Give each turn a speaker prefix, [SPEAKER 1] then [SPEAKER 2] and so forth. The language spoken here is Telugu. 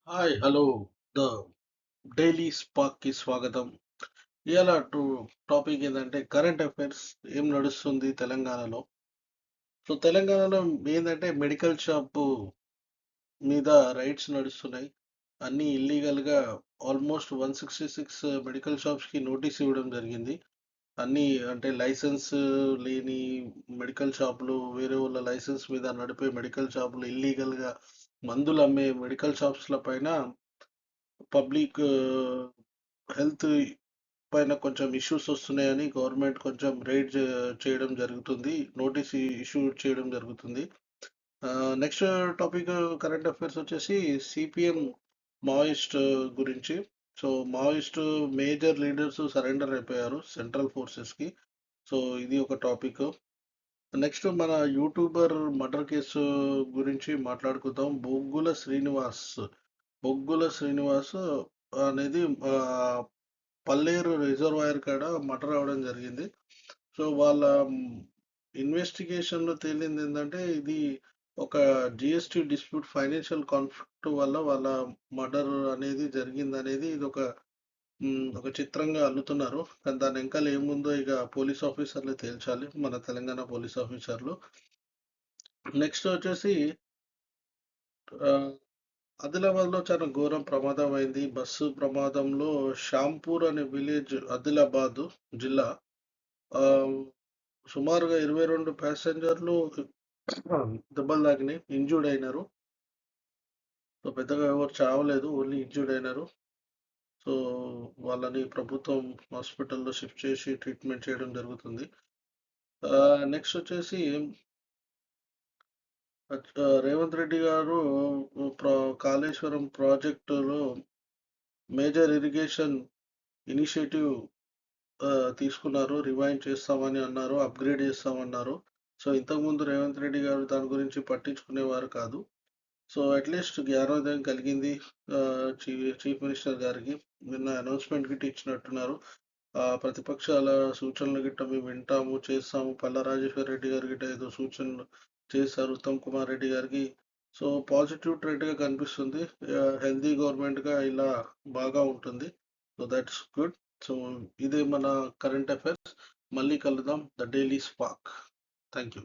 [SPEAKER 1] హాయ్ హలో ద డైలీ స్పార్క్కి స్వాగతం. ఇవాళ టాపిక్ ఏంటంటే కరెంట్ అఫైర్స్ ఏం నడుస్తుంది తెలంగాణలో. సో తెలంగాణలో ఏంటంటే మెడికల్ షాప్ మీద రైడ్స్ నడుస్తున్నాయి. అన్ని ఇల్లీగల్గా ఆల్మోస్ట్ 166 మెడికల్ షాప్స్కి నోటీస్ ఇవ్వడం జరిగింది. అన్ని అంటే లైసెన్స్ లేని మెడికల్ షాపులు, వేరే వాళ్ళ లైసెన్స్ మీద నడిపే మెడికల్ షాపులు, ఇల్లీగల్గా మందులు అమ్మే మెడికల్ షాప్స్ల పైన పబ్లిక్ హెల్త్ పైన కొంచెం ఇష్యూస్ వస్తున్నాయని గవర్నమెంట్ కొంచెం రైడ్ చేయడం జరుగుతుంది. నోటీస్ ఇష్యూ చేయడం జరుగుతుంది. నెక్స్ట్ టాపిక్ కరెంట్ అఫైర్స్ వచ్చేసి సిపిఎం మావోయిస్ట్ గురించి. So Maoist major leaders surrender అయిపోయారు సెంట్రల్ ఫోర్సెస్కి. సో ఇది ఒక టాపిక్. నెక్స్ట్ మన యూట్యూబర్ మర్డర్ కేసు గురించి మాట్లాడుకుందాం. బొగ్గుల శ్రీనివాస్ అనేది పల్లేరు రిజర్వాయర్ కాడ మర్డర్ అవ్వడం జరిగింది. సో వాళ్ళ ఇన్వెస్టిగేషన్లో తేలింది ఏంటంటే ఇది ఒక జిఎస్టి డిస్ప్యూట్, ఫైనాన్షియల్ కాన్ఫ్లిక్ట్ వల్ల వాళ్ళ మర్డర్ అనేది జరిగింది అనేది ఇది ఒక చిత్రంగా అల్లుతున్నారు. కానీ దాని వెనకాల ఏముందో ఇక పోలీస్ ఆఫీసర్లు తేల్చాలి, మన తెలంగాణ పోలీస్ ఆఫీసర్లు. నెక్స్ట్ వచ్చేసి ఆ, ఆదిలాబాద్లో చాలా ఘోరం ప్రమాదం అయింది. బస్సు ప్రమాదంలో షాంపూర్ అనే విలేజ్, ఆదిలాబాద్ జిల్లా, ఆ, సుమారుగా 22 ప్యాసింజర్లు దెబ్బలు తాకినాయి, ఇంజూర్డ్ అయినారు. సో పెద్దగా ఎవరు చావలేదు, ఓన్లీ ఇంజూర్డ్ అయినారు. సో వాళ్ళని ప్రభుత్వం హాస్పిటల్లో షిఫ్ట్ చేసి ట్రీట్మెంట్ చేయడం జరుగుతుంది. నెక్స్ట్ వచ్చేసి రేవంత్ రెడ్డి గారు కాళేశ్వరం ప్రాజెక్టులో మేజర్ ఇరిగేషన్ ఇనిషియేటివ్ తీసుకున్నారు. రివైండ్ చేస్తామని అన్నారు, అప్గ్రేడ్ చేస్తామన్నారు. సో ఇంతకుముందు రేవంత్ రెడ్డి గారు దాని గురించి పట్టించుకునేవారు కాదు. సో అట్లీస్ట్ జ్ఞానోదయం కలిగింది చీఫ్ మినిస్టర్ గారికి. నిన్న అనౌన్స్మెంట్ గిట్ట ఇచ్చినట్టున్నారు. ప్రతిపక్షాల సూచనలు గిట్ట మేము వింటాము, చేస్తాము. పల్లా రాజేశ్వర రెడ్డి గారు గిట్ట ఏదో సూచనలు చేశారు ఉత్తమ్ కుమార్ రెడ్డి గారికి. సో పాజిటివ్ ట్రెండ్గా కనిపిస్తుంది. హెల్దీ గవర్నమెంట్గా ఇలా బాగా ఉంటుంది. So that's good. సో ఇదే మన కరెంట్ అఫైర్స్. మళ్ళీ కలుద్దాం. The daily spark. Thank you.